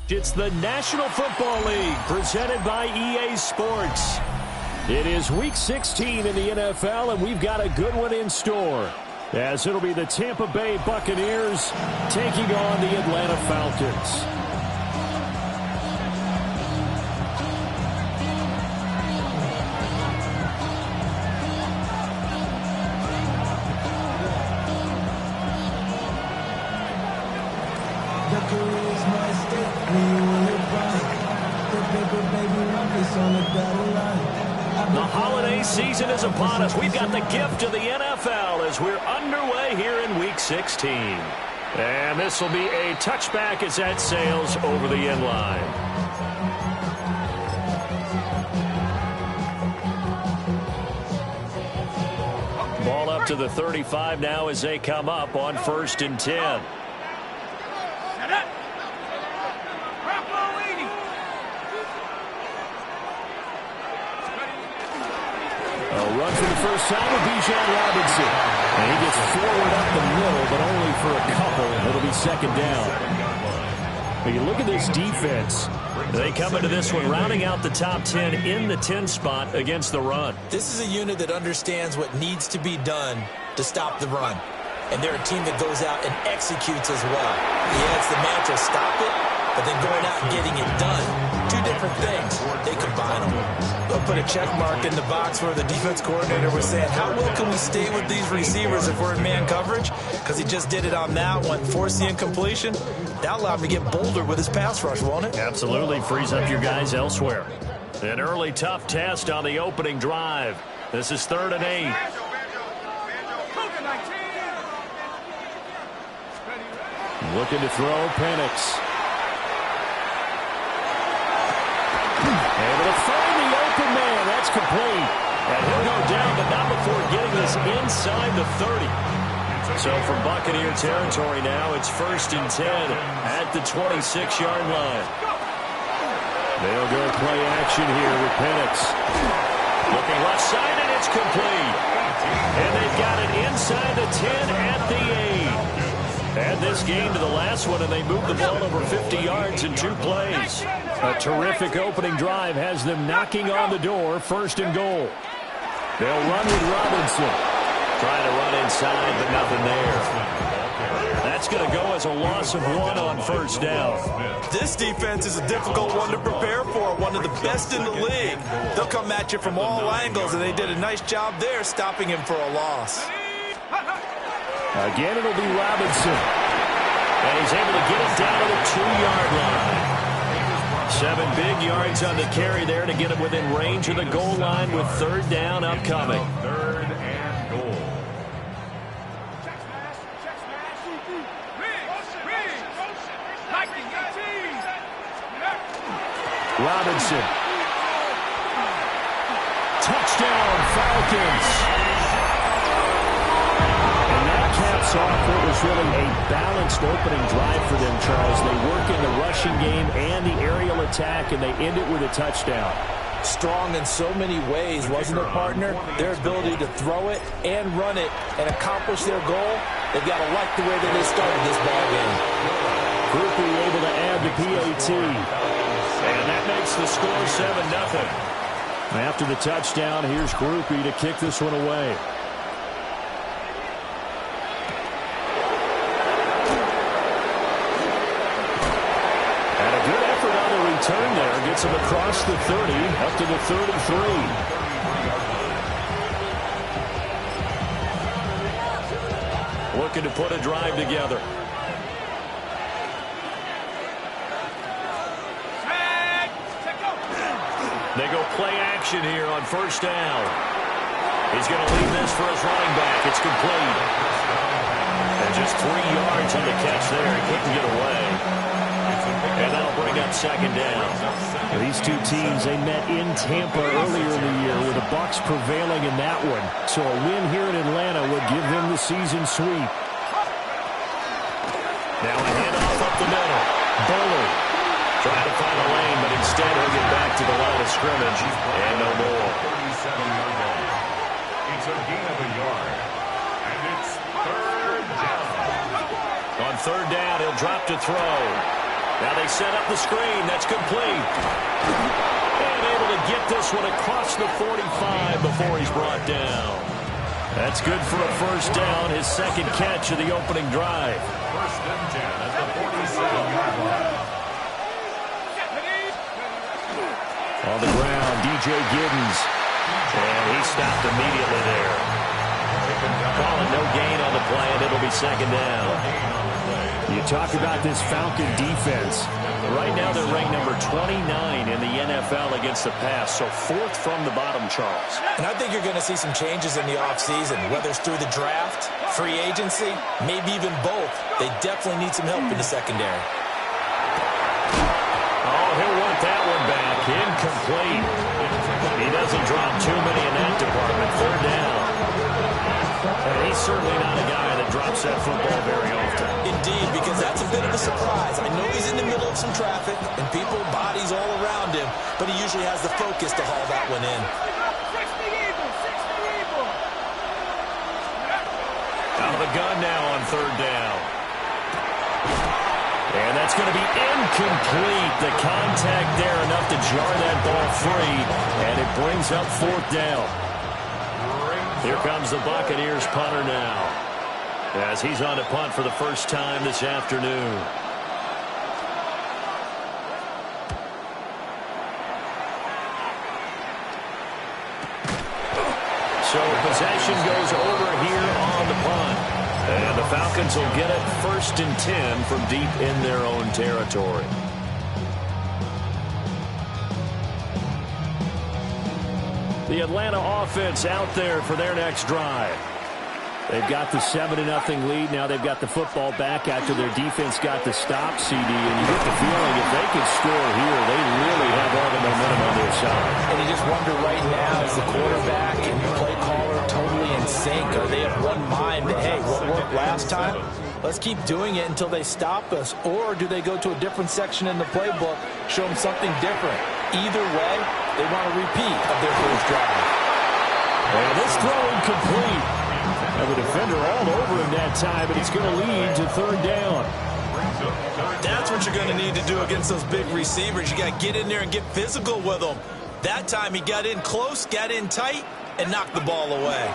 It's the National Football League presented by EA Sports. It is Week 16 in the NFL, and we've got a good one in store, as it'll be the Tampa Bay Buccaneers taking on the Atlanta Falcons. The holiday season is upon us. We've got the gift of the NFL as we're underway here in Week 16. And this will be a touchback as that sails over the end line. Ball up to the 35 now as they come up on 1st and 10. Run for the first time with Bijan Robinson. And he gets forward up the middle, but only for a couple. It'll be 2nd down. But you look at this defense. They come into this one rounding out the top 10 in the 10 spot against the run. This is a unit that understands what needs to be done to stop the run. And they're a team that goes out and executes as well. Yeah, it's the mantra, stop it, but then going out and getting it done. Two different things. They combine them. They'll put a check mark in the box where the defense coordinator was saying, how well can we stay with these receivers if we're in man coverage? Because he just did it on that one, forced the incompletion. That allowed him to get bolder with his pass rush, won't it? Absolutely. Frees up your guys elsewhere. An early tough test on the opening drive. This is 3rd and 8. Looking to throw, Penix. Able to find the open man. That's complete. And he'll go down, but not before getting this inside the 30. So from Buccaneer territory now, it's 1st and 10 at the 26-yard line. They'll go play action here with Penix. Looking left side, and it's complete. And they've got it inside the 10 at the 8. Add this game to the last one, and they moved the ball over 50 yards in 2 plays. A terrific opening drive has them knocking on the door, 1st and goal. They'll run with Robinson. Trying to run inside, but nothing there. That's going to go as a loss of 1 on 1st down. This defense is a difficult one to prepare for, one of the best in the league. They'll come at you from all angles, and they did a nice job there stopping him for a loss. Again, it'll be Robinson. And he's able to get it down to the 2-yard line. 7 big yards on the carry there to get him within range of the goal line with 3rd down upcoming. 3rd and goal. Robinson. Touchdown, Falcons. Caps off what was really a balanced opening drive for them, Charles. They work in the rushing game and the aerial attack, and they end it with a touchdown. Strong in so many ways, wasn't it, partner? Their ability to throw it and run it and accomplish their goal, they've got to like the way that they started this ball game. Groupie able to add the PAT. And that makes the score 7-0. After the touchdown, here's Groupie to kick this one away. Turn there, gets him across the 30, up to the 33. Looking to put a drive together. They go play action here on 1st down. He's going to leave this for his running back. It's complete. And just 3 yards on the catch there. He couldn't get away. And that'll bring up 2nd down. These two teams, they met in Tampa earlier in the year with the Bucs prevailing in that one. So a win here in Atlanta would give them the season sweep. Now a handoff up the middle. Bowler trying to find a lane, but instead he'll get back to the line of scrimmage. And no more. 37-yard line. It's a gain of a yard. And it's 3rd down. On 3rd down, he'll drop to throw. Now they set up the screen. That's complete. And able to get this one across the 45 before he's brought down. That's good for a first down, his second catch of the opening drive. First and 10 at the 47-yard line. On the ground, DJ Giddens. And he stopped immediately there. Calling no gain on the play, and it'll be second down. You talk about this Falcon defense. Right now they're ranked number 29 in the NFL against the pass, so fourth from the bottom, Charles. And I think you're going to see some changes in the offseason, whether it's through the draft, free agency, maybe even both. They definitely need some help in the secondary. Oh, he'll want that one back. Incomplete. He doesn't drop too many in that department. Third down. And he's certainly not a guy that drops that football very often. Indeed, because that's a bit of a surprise. I know he's in the middle of some traffic and people, bodies all around him, but he usually has the focus to haul that one in. Out of the gun now on third down. And that's going to be incomplete. The contact there enough to jar that ball free, and it brings up fourth down. Here comes the Buccaneers punter now, as he's on to punt for the first time this afternoon. So possession goes over here on the punt. And the Falcons will get it first and 10 from deep in their own territory. The Atlanta offense out there for their next drive. They've got the 7-0 lead. Now they've got the football back after their defense got the stop, CD. And you get the feeling if they could score here, they really have all the momentum on their side. And you just wonder right now, is the quarterback and the play caller totally in sync? Are they of one mind that, hey, what worked last time? Let's keep doing it until they stop us. Or do they go to a different section in the playbook, show them something different? Either way, they want a repeat of their first drive. And this throw incomplete. And the defender all over him that time, and it's going to lead to third down. That's what you're going to need to do against those big receivers. You got to get in there and get physical with them. That time he got in close, got in tight, and knocked the ball away.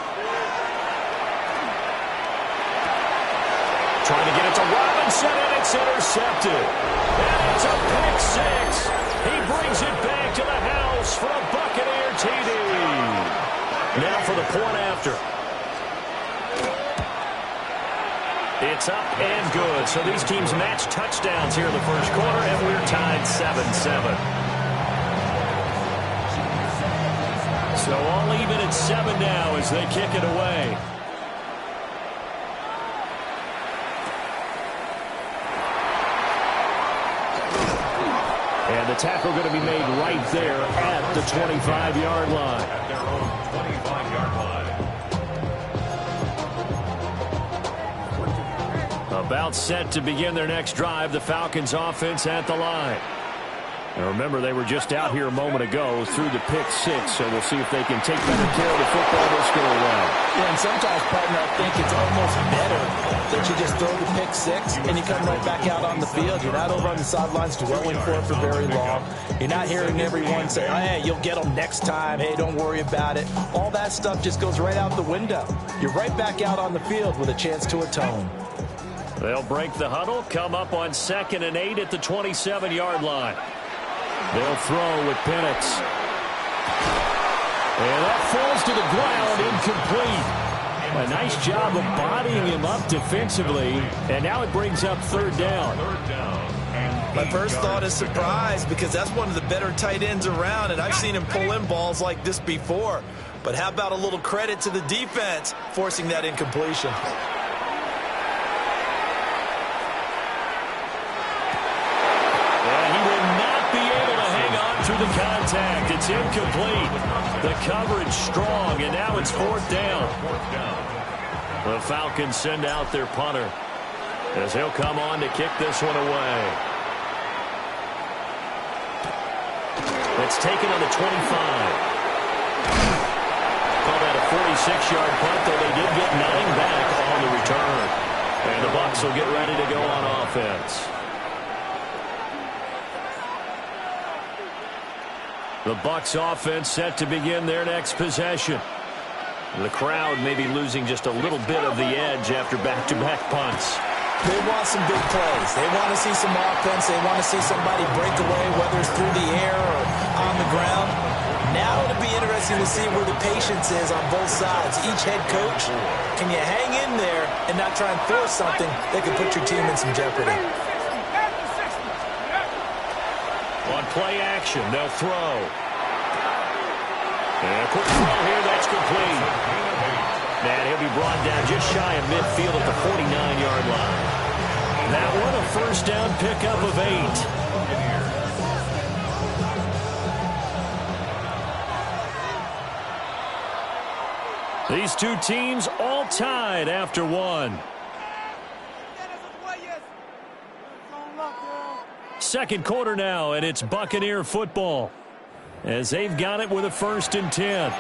Trying to get it to Robinson, and it's intercepted. And it's a pick six. He brings it back to the house for a Buccaneer TD. Now for the point after. It's up and good. So these teams match touchdowns here in the first quarter, and we're tied 7-7. So all even at 7 now as they kick it away. And the tackle going to be made right there at the 25-yard line. At their own 25-yard line. About set to begin their next drive, the Falcons offense at the line. And remember, they were just out here a moment ago through the pick six, so we'll see if they can take better care of the football this go around. Yeah, and sometimes, partner, I think it's almost better that you just throw the pick six and you come right back out on the field. You're not over on the sidelines dwelling for it for very long. You're not hearing everyone say, hey, you'll get them next time. Hey, don't worry about it. All that stuff just goes right out the window. You're right back out on the field with a chance to atone. They'll break the huddle, come up on 2nd and 8 at the 27-yard line. They'll throw with Penix. And that falls to the ground, incomplete. A nice job of bodying him up defensively, and now it brings up third down. My first thought is surprise, because that's one of the better tight ends around, and I've seen him pull in balls like this before. But how about a little credit to the defense forcing that incompletion? Through the contact, it's incomplete. The coverage strong, and now it's fourth down. The Falcons send out their punter as he'll come on to kick this one away. It's taken on the 25. Call that a 46-yard punt, though they did get 9 back on the return. And the Bucs will get ready to go on offense. The Bucs offense set to begin their next possession. The crowd may be losing just a little bit of the edge after back-to-back punts. They want some big plays. They want to see some offense. They want to see somebody break away, whether it's through the air or on the ground. Now it'll be interesting to see where the patience is on both sides. Each head coach, can you hang in there and not try and force something that could put your team in some jeopardy? On play action, they'll throw. And a quick throw here, that's complete. And he'll be brought down just shy of midfield at the 49-yard line. That one a first down pickup of 8. These two teams all tied after one. Second quarter now, and it's Buccaneer football as they've got it with a 1st and 10.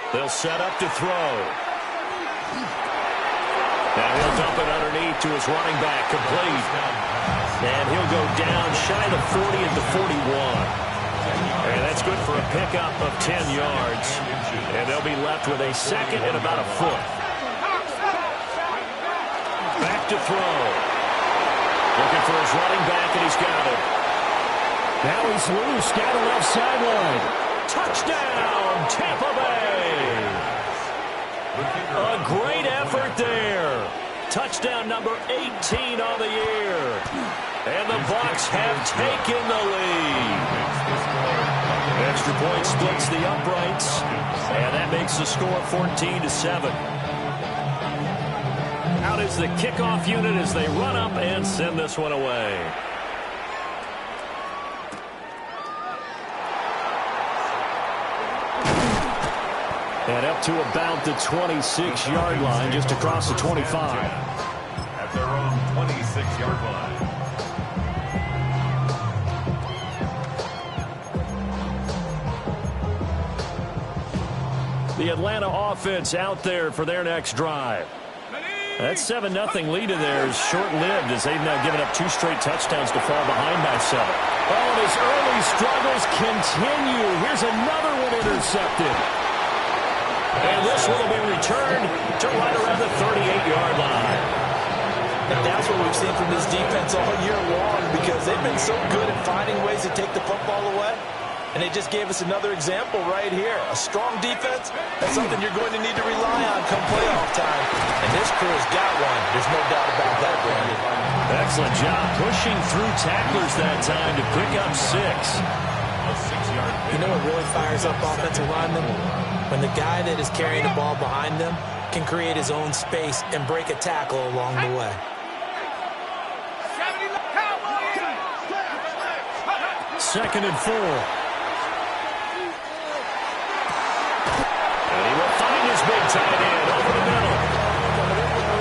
They'll set up to throw. Now he'll dump it underneath to his running back, complete. And he'll go down shy of the 40 at the 41. And that's good for a pickup of 10 yards. And they'll be left with a second and about a foot. Back to throw. Looking for his running back, and he's got it. Now he's loose down the left sideline. Touchdown, Tampa Bay. A great effort there. Touchdown number 18 on the year. And the Bucs have taken the lead. Extra point splits the uprights. And that makes the score 14-7. Out is the kickoff unit as they run up and send this one away. And up to about the 26-yard line, just across the 25. At their own 26-yard line. The Atlanta offense out there for their next drive. That 7-0 lead of theirs short-lived as they've now given up 2 straight touchdowns to fall behind by 7. Oh, and his early struggles continue. Here's another one intercepted. And this one will be returned to right around the 38-yard line. And that's what we've seen from this defense all year long, because they've been so good at finding ways to take the football away. And they just gave us another example right here. A strong defense, that's something you're going to need to rely on come playoff time. And this crew has got one. There's no doubt about that, Brandon. Excellent job pushing through tacklers that time to pick up 6. You know what really fires up offensive linemen? When the guy that is carrying the ball behind them can create his own space and break a tackle along the way. Second and 4. And he will find his big tight end over the middle.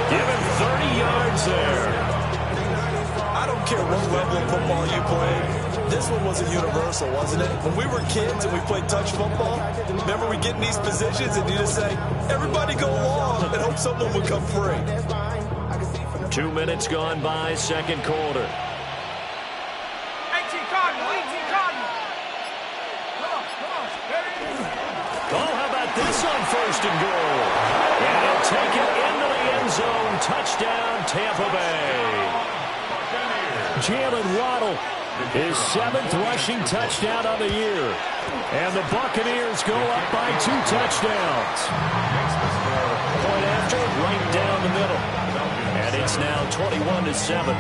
Give him 30 yards there. I don't care what level of football you played. This one was a universal, wasn't it? When we were kids and we played touch football, remember we get in these positions and you just say, everybody go along and hope someone will come free. 2 minutes gone by, second quarter. 18 Cardinal, 18 Cardinal. Oh, how about this on 1st and goal? And he'll take it into the end zone. Touchdown, Tampa Bay. Jalen Waddle, his 7th rushing touchdown of the year. And the Buccaneers go up by 2 touchdowns. Point after, right down the middle. And it's now 21-7.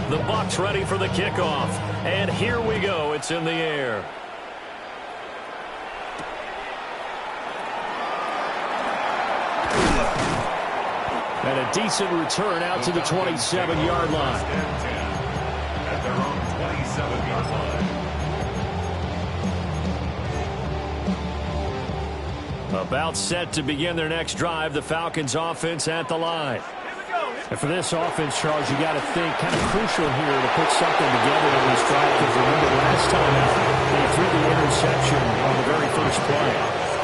The Bucs ready for the kickoff. And here we go. It's in the air. And a decent return out to the 27-yard line. At their own 27-yard line. About set to begin their next drive, the Falcons offense at the line. And for this offense, Charles, you got to think kind of crucial here to put something together in this drive, because remember last time out, they threw the interception on the very first play.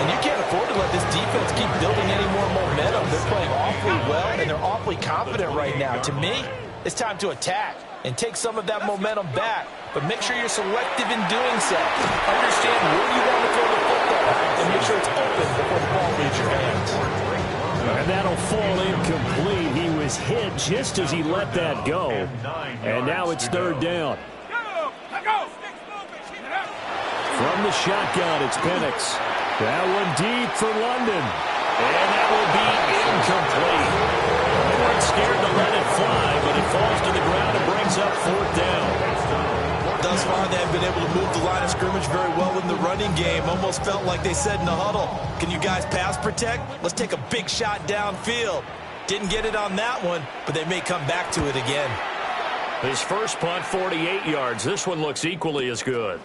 And you can't afford to let this defense keep building any more momentum. They're playing awfully well, and they're awfully confident right now. To me, it's time to attack and take some of that momentum back. But make sure you're selective in doing so. Understand where you want to throw the football, and make sure it's open before the ball leaves your hands. And that'll fall incomplete. He was hit just as he let that go. And now it's third down. From the shotgun, it's Penix. That one deep for London. And that will be incomplete. They weren't scared to let it fly, but it falls to the ground and brings up fourth down. Thus far, they have been able to move the line of scrimmage very well in the running game. Almost felt like they said in the huddle, can you guys pass protect? Let's take a big shot downfield. Didn't get it on that one, but they may come back to it again. His first punt, 48 yards. This one looks equally as good.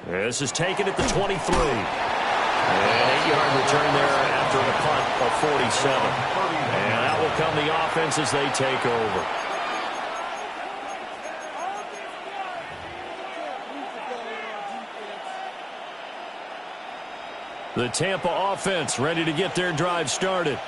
This is taken at the 23. An 8-yard return there after the punt of 47. And that will come the offense as they take over. The Tampa offense ready to get their drive started.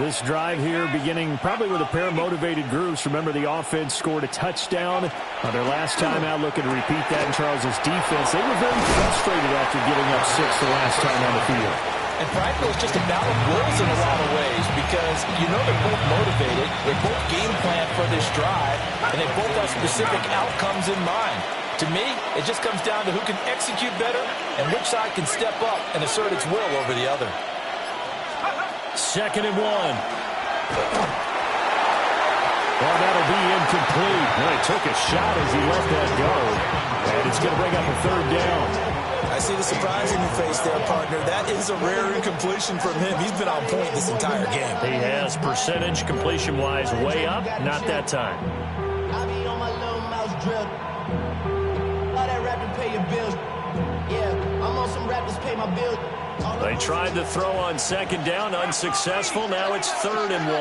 This drive here beginning probably with a pair of motivated groups. Remember, the offense scored a touchdown on their last time out, looking to repeat that in Charles's defense. They were very frustrated after giving up 6 the last time on the field. And frankly, it's just a battle of wills in a lot of ways, because you know they're both motivated, they're both game planned for this drive, and they both have specific outcomes in mind. To me, it just comes down to who can execute better and which side can step up and assert its will over the other. 2nd and 1. Well, that'll be incomplete. Well, he took a shot as he let that go. And it's going to bring up a third down. I see the surprise in your face there, partner. That is a rare incompletion from him. He's been on point this entire game. He has percentage completion-wise way up. Not that time. I be on my little mouse drill. All that rapping pay your bills. Yeah, I'm on some rappers pay my bills. They tried to throw on 2nd down, unsuccessful. Now it's 3rd and 1.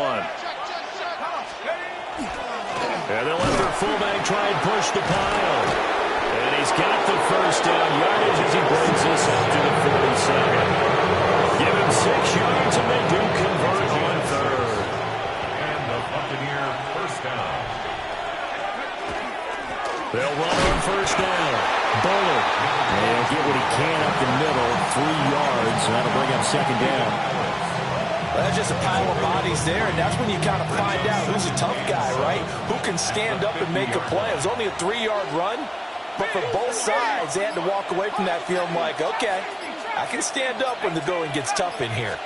And they'll let their fullback try and push the pile. And he's got the first down yardage as he brings this up to the 47. Give him 6 yards and they do convert on 3rd. And the Buccaneer first down. They'll run on 1st down. Bullard. And he'll get what he can up the middle. 3 yards. That'll bring up 2nd down. Well, that's just a pile of bodies there, and that's when you kind of find out who's a tough guy, right? Who can stand up and make a play. It was only a 3-yard run, but for both sides, they had to walk away from that field like, okay, I can stand up when the going gets tough in here.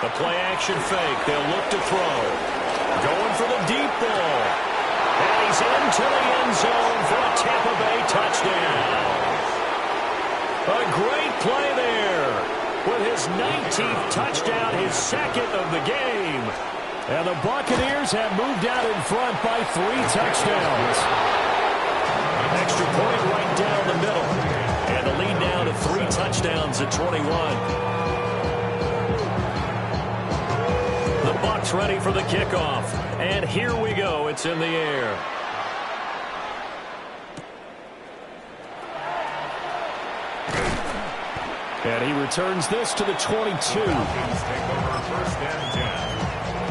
The play-action fake. They'll look to throw. Going for the deep ball. And he's into the end zone for a Tampa Bay touchdown. A great play there with his 19th touchdown, his 2nd of the game. And the Buccaneers have moved out in front by 3 touchdowns. Extra point right down the middle. And the lead now to 3 touchdowns at 21. The Bucs ready for the kickoff. And here we go. It's in the air. And he returns this to the 22. Falcons take over 1st and 10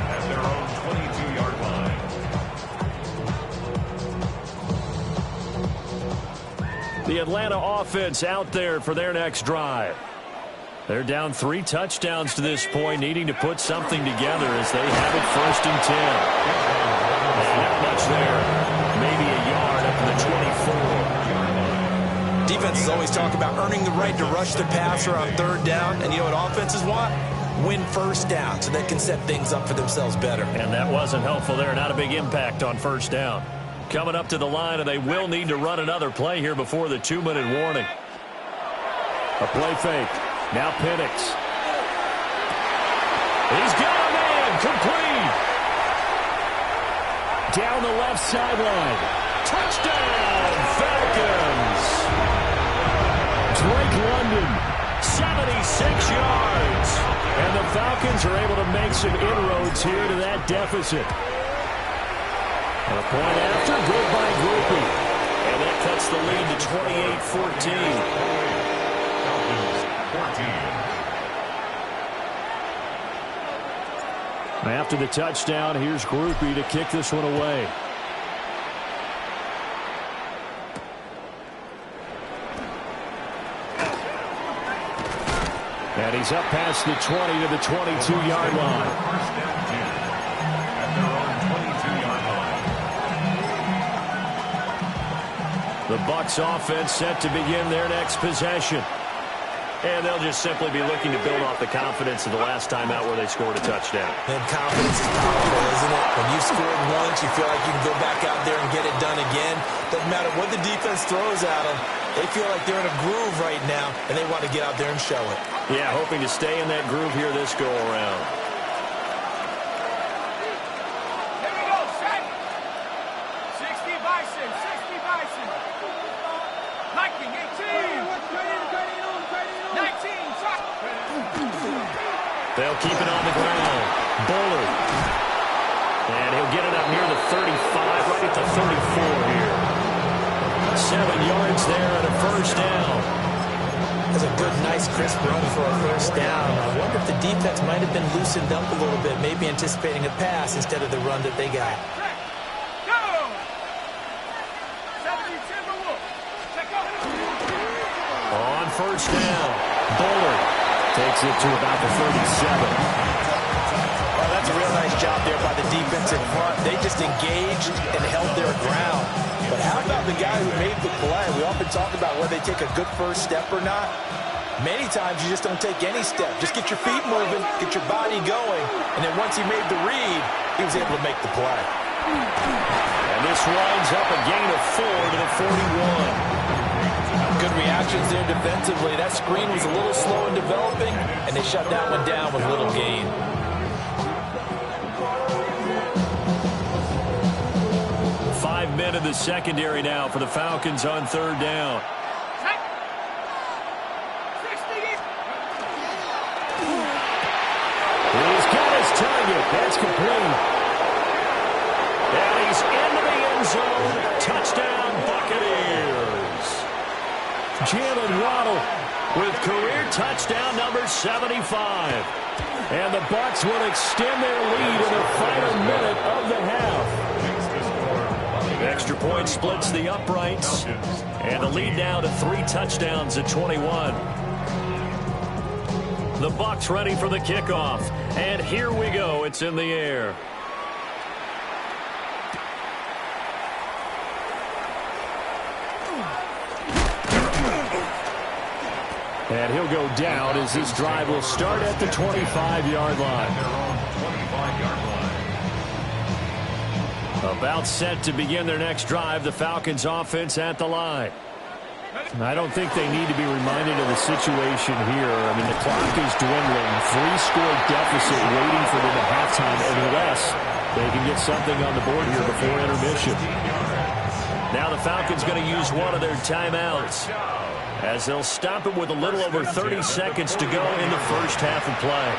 at their own 22-yard line. The Atlanta offense out there for their next drive. They're down 3 touchdowns to this point, needing to put something together as they have it 1st and 10. And not much there. Maybe a yard up to the 24. Defenses always talk about earning the right to rush the passer on 3rd down, and you know what offenses want? Win 1st down so they can set things up for themselves better. And that wasn't helpful there. Not a big impact on 1st down. Coming up to the line, and they will need to run another play here before the 2-minute warning. A play fake. Now Penix. He's got a man. Complete. Down the left sideline. Touchdown, Falcons. Drake London 76 yards. And the Falcons are able to make some inroads here to that deficit. And a point after, good by Groupie. And that cuts the lead to 28-14. After the touchdown, here's Groupie to kick this one away. And he's up past the 20 to the 22-yard line. First down, 10 at their own 22-yard line. The Bucs offense set to begin their next possession. And they'll just simply be looking to build off the confidence of the last time out where they scored a touchdown. And confidence is powerful, isn't it? When you've scored once, you feel like you can go back out there and get it done again. Doesn't matter what the defense throws at them. They feel like they're in a groove right now, and they want to get out there and show it. Yeah, hoping to stay in that groove here this go-around. Here we go, set. 60 Bison, 60 Bison. Liking 18. 19, shot. They'll keep it on the ground. Bullard. And he'll get it up near the 35, right at the 34 here. 7 yards there and a first down. That's a good, nice, crisp run for a first down. I wonder if the defense might have been loosened up a little bit, maybe anticipating a pass instead of the run that they got. Go! 70 Timberwolves. Check out. On first down, Bullard takes it to about the 37. Oh, that's a real nice job there by the defense in front. They just engaged and held their ground. But how about the guy who made the play? We often talk about whether they take a good first step or not. Many times you just don't take any step. Just get your feet moving, get your body going, and then once he made the read, he was able to make the play. And this winds up a gain of 4 to the 41. Good reactions there defensively. That screen was a little slow in developing, and they shut that one down with little gain. 5 men in the secondary now for the Falcons on third down. He's got his target. That's complete. And he's into the end zone. Touchdown, Buccaneers. Jalen Waddle with career touchdown number 75. And the Bucs will extend their lead in the final minute of the half. Extra point splits the uprights. And the lead now to 3 touchdowns at 21. The Bucs ready for the kickoff. And here we go. It's in the air. And he'll go down as this drive will start at the 25-yard line. About set to begin their next drive, the Falcons offense at the line. I don't think they need to be reminded of the situation here. I mean, the clock is dwindling. 3-score deficit waiting for them at halftime unless they can get something on the board here before intermission. Now the Falcons going to use one of their timeouts as they'll stop it with a little over 30 seconds to go in the first half of play.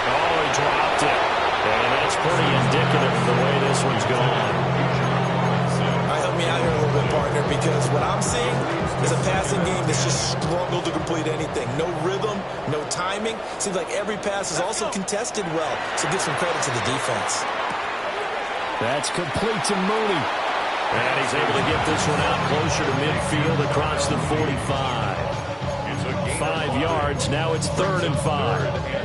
Oh, he dropped it. And that's pretty indicative of the way this one's going. Help me out here a little bit, partner, because what I'm seeing is a passing game that's just struggled to complete anything. No rhythm, no timing. Seems like every pass is also contested well, so give some credit to the defense. That's complete to Mooney. And he's able to get this one out closer to midfield across the 45. 5 yards, now it's 3rd and 5.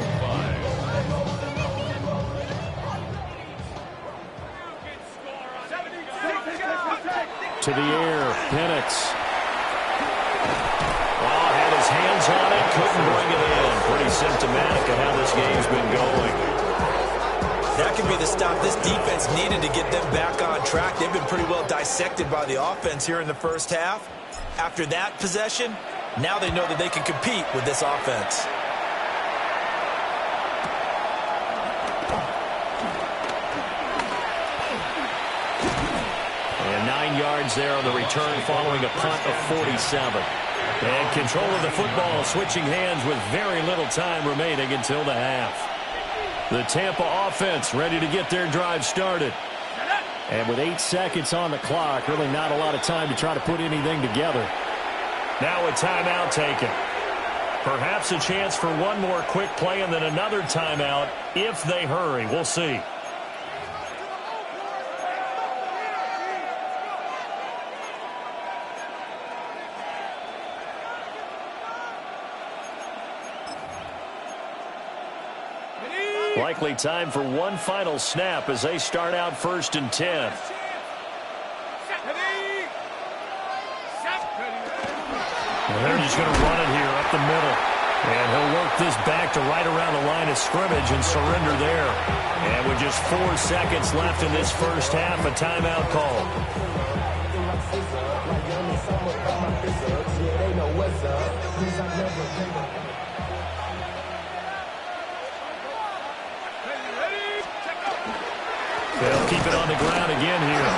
To the air, Penix. Oh, had his hands on it, couldn't bring it in. Pretty symptomatic of how this game's been going. That could be the stop this defense needed to get them back on track. They've been pretty well dissected by the offense here in the first half. After that possession, now they know that they can compete with this offense. And 9 yards there on the return following a punt of 47. And control of the football switching hands with very little time remaining until the half. The Tampa offense ready to get their drive started. And with 8 seconds on the clock, really not a lot of time to try to put anything together. Now a timeout taken. Perhaps a chance for one more quick play and then another timeout if they hurry. We'll see. Likely time for one final snap as they start out 1st and 10. And they're just going to run it here up the middle. And he'll work this back to right around the line of scrimmage and surrender there. And with just 4 seconds left in this first half, a timeout call. They'll keep it on the ground again here.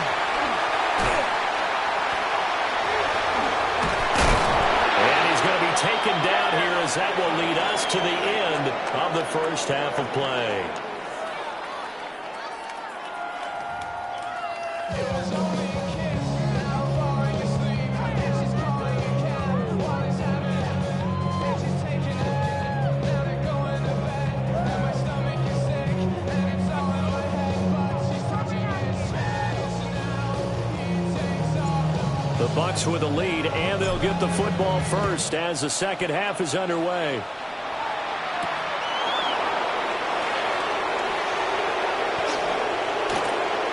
And he's going to be taken down here as that will lead us to the end of the first half of play. The Bucs with a lead, and they'll get the football first as the second half is underway.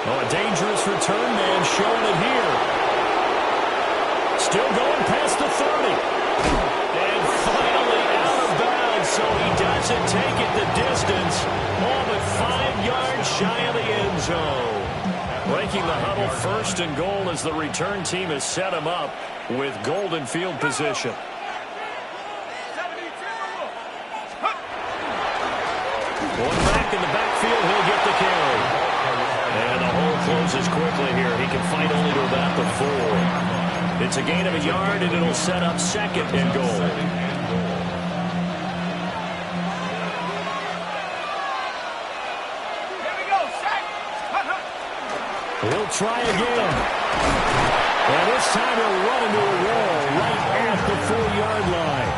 Oh, a dangerous return man showing it here. Still going past the 30. And finally out of bounds, so he doesn't take it the distance. All but 5 yards shy of the end zone. Breaking the huddle, 1st and goal as the return team has set him up with golden field position. Going back in the backfield, he'll get the carry. And the hole closes quickly here. He can fight only to about the 4. It's a gain of a yard, and it'll set up 2nd and goal. He'll try again. And this time he'll run into a wall right at the 4-yard line.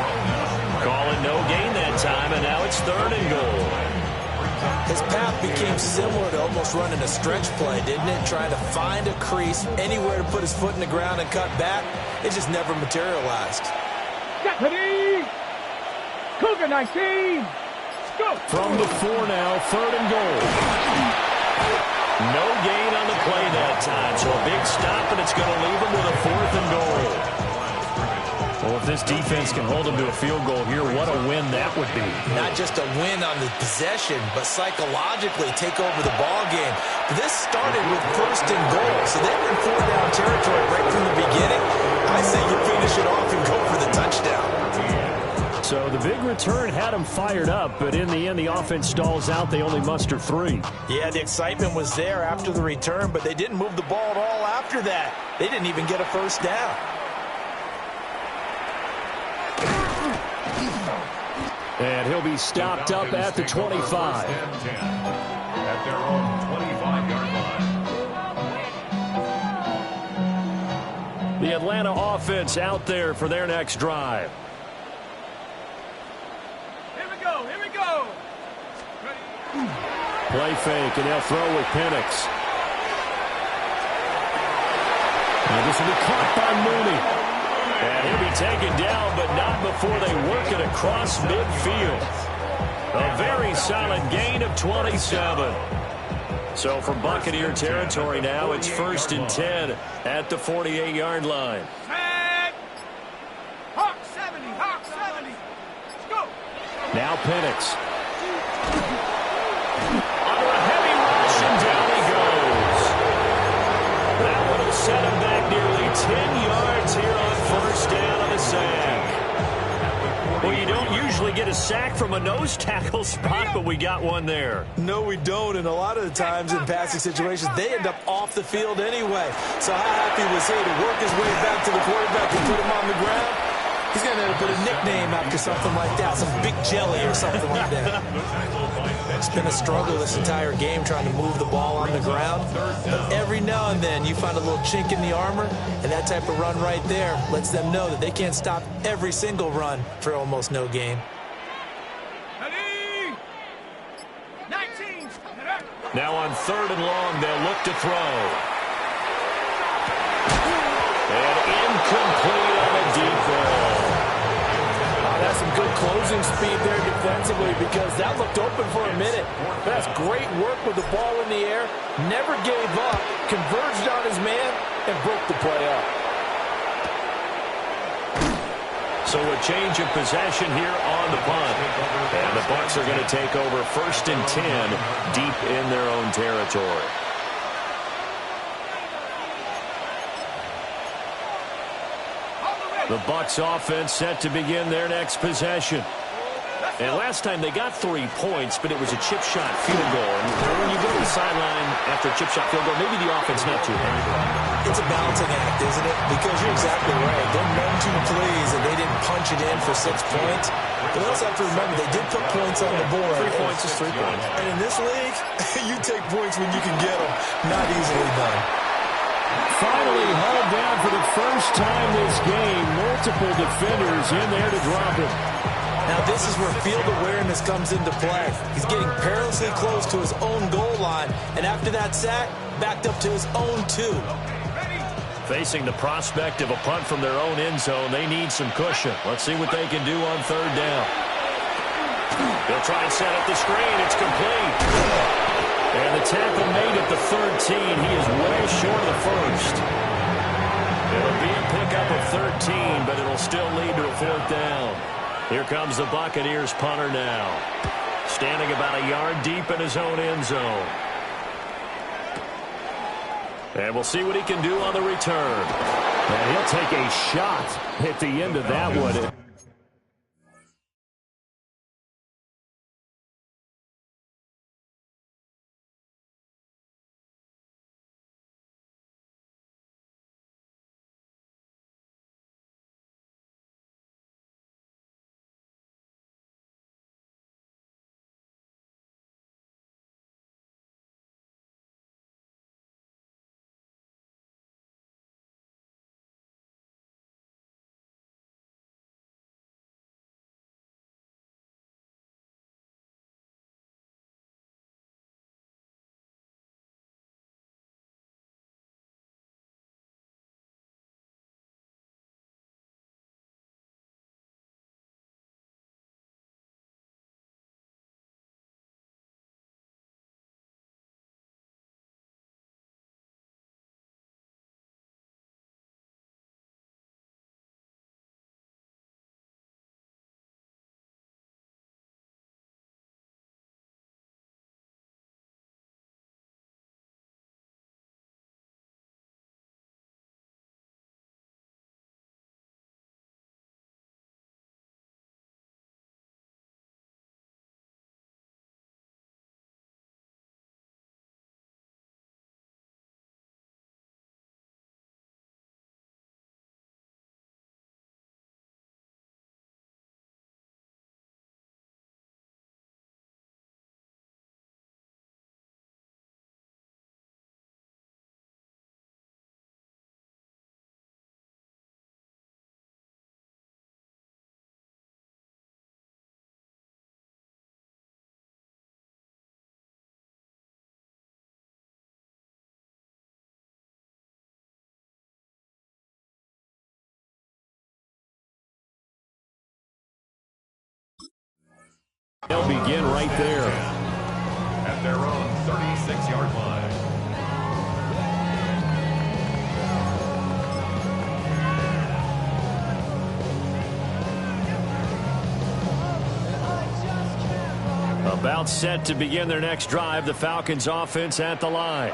Call it no gain that time, and now it's 3rd and goal. His path became similar to almost running a stretch play, didn't it? Trying to find a crease, anywhere to put his foot in the ground and cut back. It just never materialized. Deputy! Cougar 19! Go! From the 4 now, 3rd and goal. No gain on the play that time, so a big stop, and it's going to leave him with a 4th and goal. Well, if this defense can hold him to a field goal here, what a win that would be. Not just a win on the possession, but psychologically take over the ball game. This started with 1st and goal, so they were in 4-down territory right from the beginning. I say you finish it off and go for the touchdown. So the big return had them fired up, but in the end, the offense stalls out. They only muster 3. Yeah, the excitement was there after the return, but they didn't move the ball at all after that. They didn't even get a 1st down. And he'll be stopped up at the 25. At their own 25-yard line. The Atlanta offense out there for their next drive. Play fake, and they'll throw with Penix. And this will be caught by Mooney. And he'll be taken down, but not before they work it across midfield. A very solid gain of 27. So from Buccaneer territory now, it's 1st and 10 at the 48-yard line. Hawk 70, Hawk 70. Let's go. Now Penix. Under a heavy rush, and down he goes. That one will set him back nearly 10 yards here on 1st down on the sack. Well, you don't usually get a sack from a nose tackle spot, but we got one there. No, we don't, and a lot of the times in passing situations, they end up off the field anyway. So how happy was he to work his way back to the quarterback and put him on the ground? He's going to end up with a nickname after something like that, some big jelly or something like that. It's been a struggle this entire game trying to move the ball on the ground. But every now and then you find a little chink in the armor, and that type of run right there lets them know that they can't stop every single run for almost no gain. Now on 3rd and long, they'll look to throw. And incomplete on a deep ball. That's some good closing speed there defensively because that looked open for a minute. That's great work with the ball in the air. Never gave up, converged on his man, and broke the play up. So a change of possession here on the punt. And the Bucs are going to take over 1st and 10 deep in their own territory. The Bucs offense set to begin their next possession. And last time they got 3 points, but it was a chip shot field goal. And when you go to the sideline after a chip shot field goal, maybe the offense not too happy. It's a balancing act, isn't it? Because you're exactly right. They're none too pleased that they didn't punch it in for 6 points. But we also have to remember they did put points on the board. 3 points is 3 points. And in this league, you take points when you can get them. Not easily done. Finally hauled down for the first time this game. Multiple defenders in there to drop him. Now this is where field awareness comes into play. He's getting perilously close to his own goal line. And after that sack, backed up to his own 2. Facing the prospect of a punt from their own end zone, they need some cushion. Let's see what they can do on 3rd down. They'll try and set up the screen. It's complete. And the tackle made at the 13. He is well short of the 1st. It'll be a pickup of 13, but it'll still lead to a 4th down. Here comes the Buccaneers punter now. Standing about a yard deep in his own end zone. And we'll see what he can do on the return. And he'll take a shot at the end of that one. They'll begin right there. At their own 36-yard line. About set to begin their next drive, the Falcons offense at the line.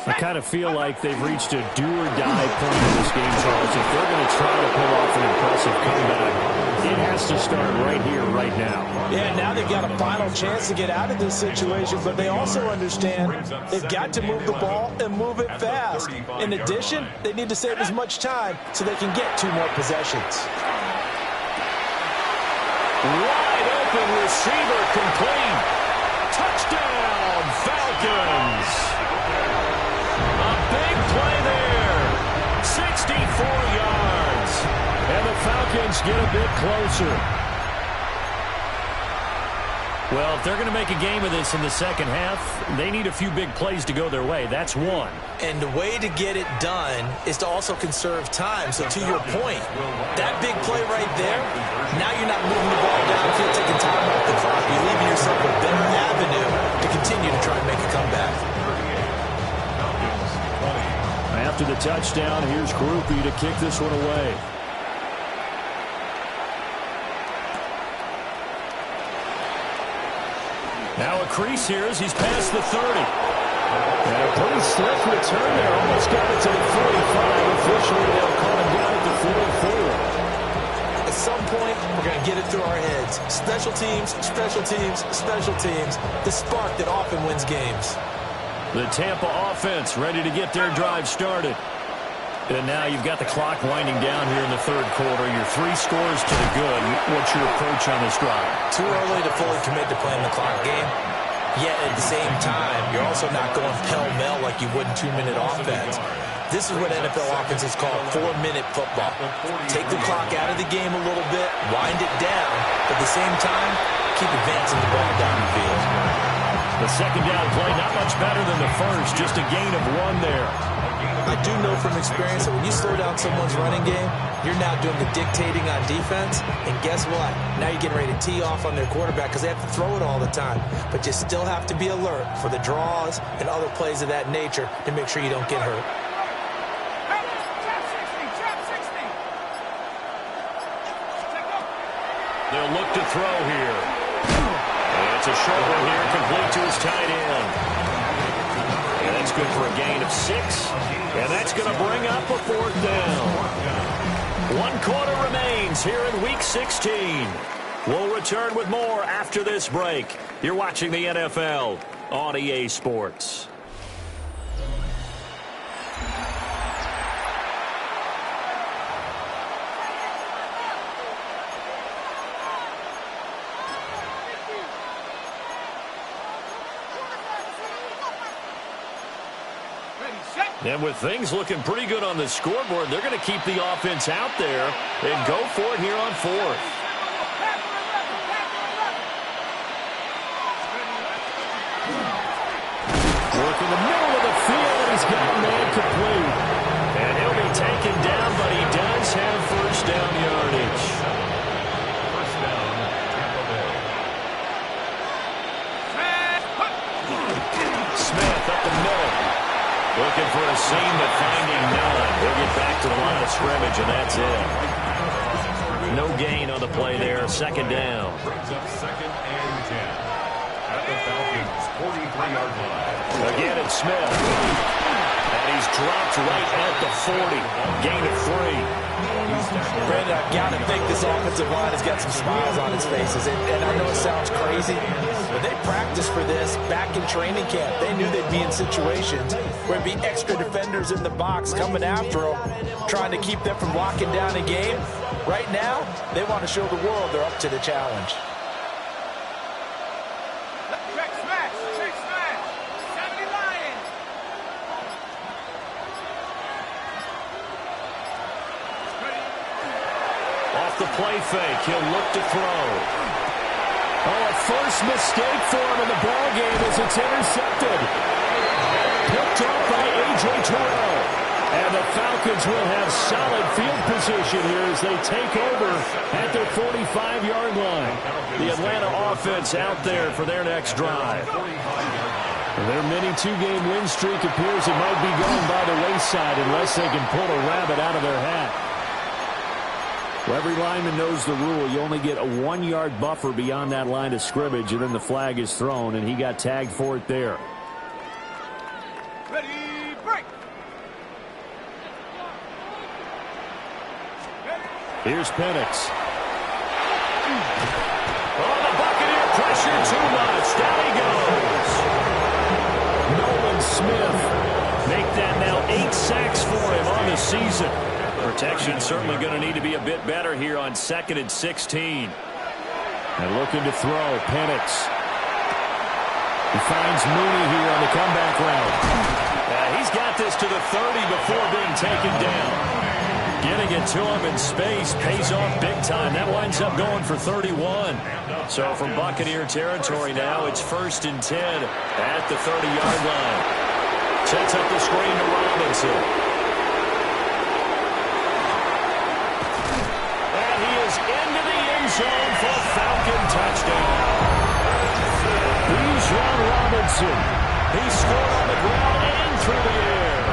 I kind of feel like they've reached a do-or-die point in this game, Charles. If they're going to try to pull off an impressive comeback, it has to start right here, right now. Yeah, now they've got a final chance to get out of this situation, but they also understand they've got to move the ball and move it fast. In addition, they need to save as much time so they can get 2 more possessions. open receiver complete. Touchdown, Falcons. A big play there. 64 yards. And the Falcons get a bit closer. Well, if they're going to make a game of this in the second half, they need a few big plays to go their way. That's one. And the way to get it done is to also conserve time. So to your point, that big play right there, now you're not moving the ball downfield, taking time off the clock. You're leaving yourself a better avenue to continue to try and make a comeback. After the touchdown, here's Groupie to kick this one away. Now a crease here as he's past the 30. And a pretty slick return there. Almost got it to the 45. Officially, they'll call him down at the 44. At some point, we're going to get it through our heads. Special teams, special teams, special teams. The spark that often wins games. The Tampa offense ready to get their drive started. And now you've got the clock winding down here in the third quarter. You're 3 scores to the good. What's your approach on this drive? Too early to fully commit to playing the clock game. Yet at the same time, you're also not going pell-mell like you would in 2-minute offense. This is what NFL offenses call 4-minute football. Take the clock out of the game a little bit, wind it down, but at the same time, keep advancing the ball down the field. The second down play, not much better than the first, just a gain of 1 there. I do know from experience that when you slow down someone's running game, you're now doing the dictating on defense. And guess what? Now you're getting ready to tee off on their quarterback because they have to throw it all the time. But you still have to be alert for the draws and other plays of that nature to make sure you don't get hurt. They'll look to throw here. And it's a short one here, complete to his tight end. And that's good for a gain of 6. And that's going to bring up a 4th down. 1 quarter remains here in Week 16. We'll return with more after this break. You're watching the NFL on EA Sports. And with things looking pretty good on the scoreboard, they're going to keep the offense out there and go for it here on 4th. Work in the middle of the field, and he's got a man complete. And he'll be taken down, but he does have first down yardage. First down, Tampa Bay. Smith up the middle. Looking for a seam, but finding none. They'll get back to the line of scrimmage, and that's it. No gain on the play there. Second down. Brings up 2nd and 10. At the Falcons' 43-yard line. Again, it's Smith. And he's dropped right at the 40. Gain of 3. Brandon, I've got to think this offensive line has got some smiles on its faces. And I know it sounds crazy, but they practiced for this back in training camp. They knew they'd be in situations where there'd be extra defenders in the box coming after them, trying to keep them from locking down a game. Right now, they want to show the world they're up to the challenge. The play fake. He'll look to throw. Oh, a first mistake for him in the ball game as it's intercepted. Picked up by A.J. Terrell. And the Falcons will have solid field position here as they take over at their 45-yard line. The Atlanta offense out there for their next drive. Their mini 2-game win streak appears it might be going by the wayside unless they can pull a rabbit out of their hat. Well, every lineman knows the rule. You only get a 1-yard buffer beyond that line of scrimmage, and then the flag is thrown, and he got tagged for it there. Ready, break. Here's Penix. Oh, the Buccaneer pressure too much. Down he goes. Nolan Smith make that now 8 sacks for him on the season. Protection certainly going to need to be a bit better here on 2nd and 16. And looking to throw, Penix. He finds Mooney here on the comeback route. He's got this to the 30 before being taken down. Getting it to him in space pays off big time. That winds up going for 31. So from Buccaneer territory now, it's 1st and 10 at the 30-yard line. Sets up the screen to Robinson. And he is into the end zone for a Falcon touchdown. Bijan Robinson. He scored on the ground and through the air.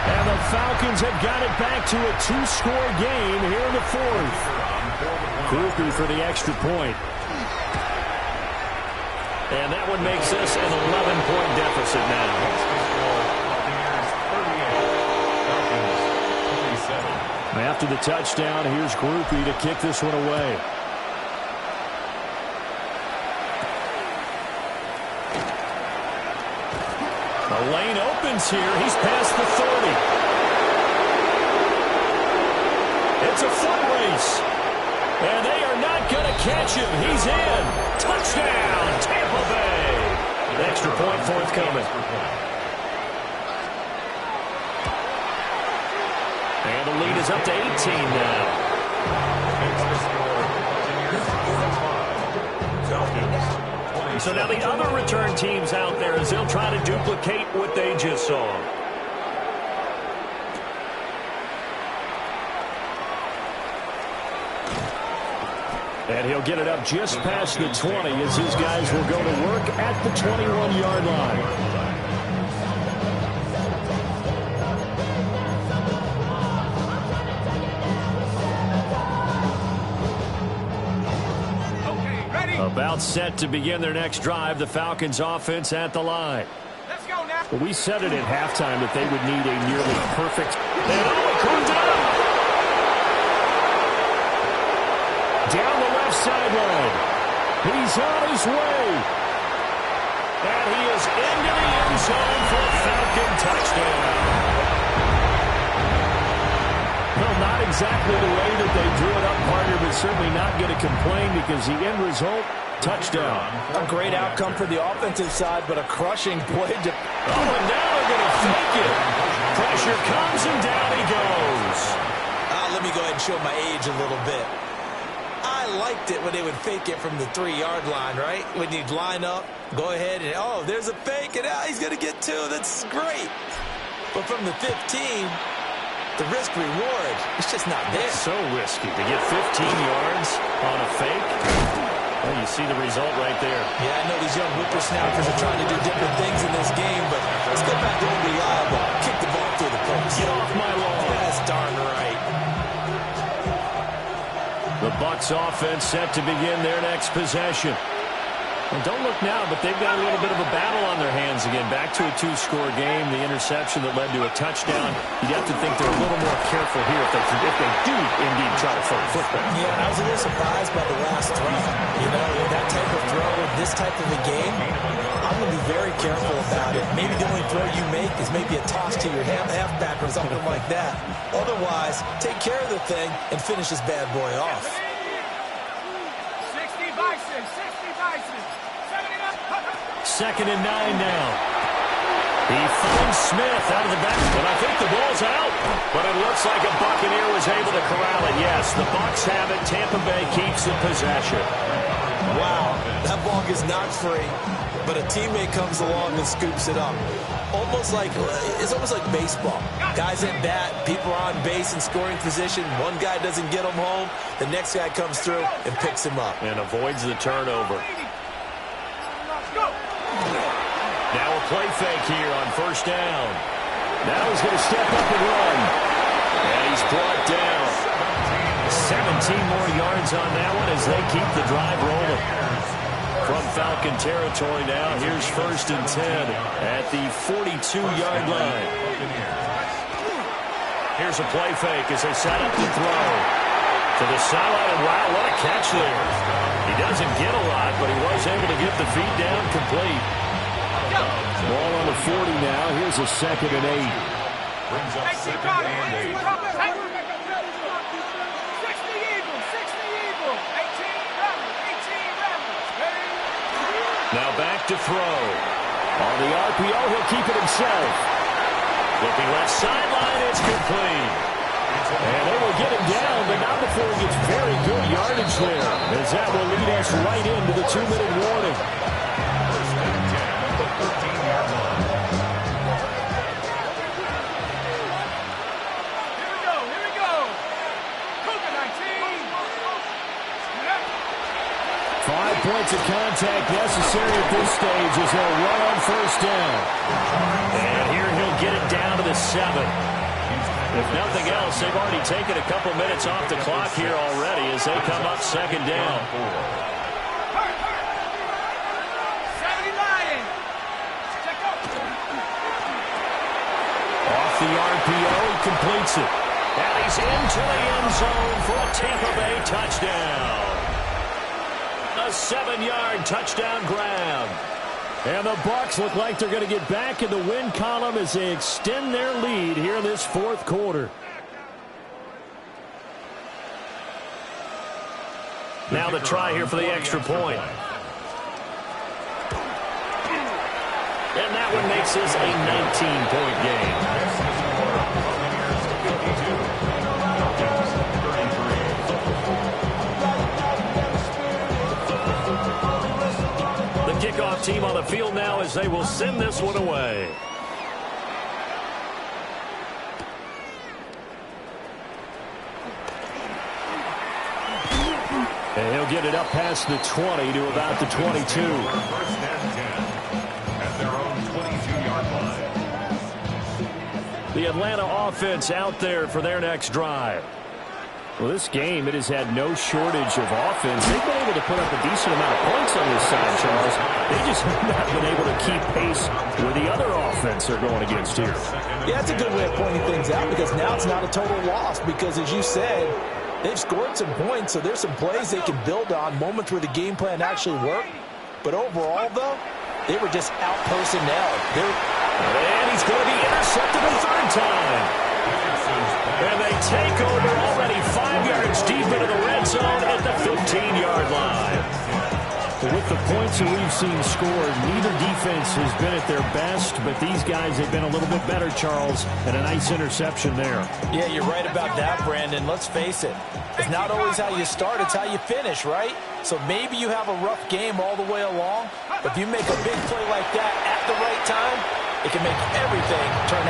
And the Falcons have got it back to a 2-score game here in the 4th. Groupie for the extra point. And that one makes this an 11-point deficit now. After the touchdown, here's Groupie to kick this one away. The lane opens here. He's past the 30. It's a foot race. And they are not going to catch him. He's in. Touchdown, Tampa Bay. Extra point forthcoming. And the lead is up to 18 now. So now the other return teams out there as they'll try to duplicate what they just saw. And he'll get it up just past the 20 as his guys will go to work at the 21-yard line. About set to begin their next drive. The Falcons offense at the line. Let's go now. Well, we said it at halftime that they would need a nearly perfect. And it comes out. Down the left sideline. He's on his way. And he is into the end zone for a Falcon touchdown. Well, not exactly the way that they drew it up, partner, but certainly not going to complain because the end result, touchdown. A great outcome for the offensive side, but a crushing play. And now they're going to fake it. Pressure comes, and down he goes. Let me go ahead and show my age a little bit. I liked it when they would fake it from the 3-yard line, right? When you'd line up, go ahead, and, oh, there's a fake, and he's going to get 2. That's great. But from the 15... the risk-reward, it's just not there. It's so risky to get 15 yards on a fake. Well, you see the result right there. Yeah, I know these young whippersnappers are trying to do different things in this game, but let's get back to reliable. Kick the ball through the post. Get off my lawn. That's darn right. The Bucs offense set to begin their next possession. Well, don't look now, but they've got a little bit of a battle on their hands again. Back to a 2-score game. The interception that led to a touchdown. You'd have to think they're a little more careful here if they do indeed try to throw the football. Yeah, I was a little surprised by the last throw. You know, that type of throw in this type of a game, I'm going to be very careful about it. Maybe the only throw you make is maybe a toss to your halfback or something like that. Otherwise, take care of the thing and finish this bad boy off. 60 Bison, 60 Bison. 2nd and 9 now. He finds Smith out of the back, and I think the ball's out. But it looks like a Buccaneer was able to corral it. Yes, the Bucs have it. Tampa Bay keeps the possession. Wow, that ball gets knocked free, but a teammate comes along and scoops it up. It's almost like baseball. Guys at bat, people are on base in scoring position. One guy doesn't get him home. The next guy comes through and picks him up. And avoids the turnover. Now a play fake here on 1st down. Now he's going to step up and run. And he's brought down. 17 more yards on that one as they keep the drive rolling. From Falcon territory now, here's 1st and 10 at the 42-yard line. Here's a play fake as they set up the throw. To the sideline, and wow, what a catch there. He doesn't get a lot, but he was able to get the feet down complete. Ball on the 40 now. Here's a 2nd and 8. Brings up 2nd and 8. 60 Eagles, 60 Eagles. 18 ready, 18 ready. Now back to throw. On the RPO, he'll keep it himself. Looking left sideline, it's complete. And they will get him down, but not before he gets very good yardage there, as that will lead us right into the 2-minute warning. First and 10 at the 13-yard line. Here we go. Cougar 19. 5 points of contact necessary at this stage as they'll run on first down. And here he'll get it down to the 7. If nothing else, they've already taken a couple minutes off the clock here already as they come up second down. 70 Lions. Check out. Off the RPO, he completes it. And he's into the end zone for a Tampa Bay touchdown. A 7-yard touchdown grab. And the Bucs look like they're going to get back in the win column as they extend their lead here in this fourth quarter. Now the try here for the extra point. And that one makes this a 19-point game. Kickoff team on the field now as they will send this one away. And he'll get it up past the 20 to about the 22. First and 10 at their own 22-yard line. The Atlanta offense out there for their next drive. Well, this game, it has had no shortage of offense. They've been able to put up a decent amount of points on this side, Charles. They just have not been able to keep pace with the other offense they're going against here. Yeah, that's a good way of pointing things out because now it's not a total loss because, as you said, they've scored some points, so there's some plays they can build on, moments where the game plan actually worked. But overall, though, they were just out-personnel. And he's going to be intercepted a third time. And they take over already 5 yards deep into the red zone at the 15-yard line. With the points that we've seen scored, neither defense has been at their best, but these guys have been a little bit better, Charles, and a nice interception there. Yeah, you're right about that, Brandon. Let's face it. It's not always how you start, it's how you finish, right? So maybe you have a rough game all the way along, but if you make a big play like that at the right time, it can make everything turn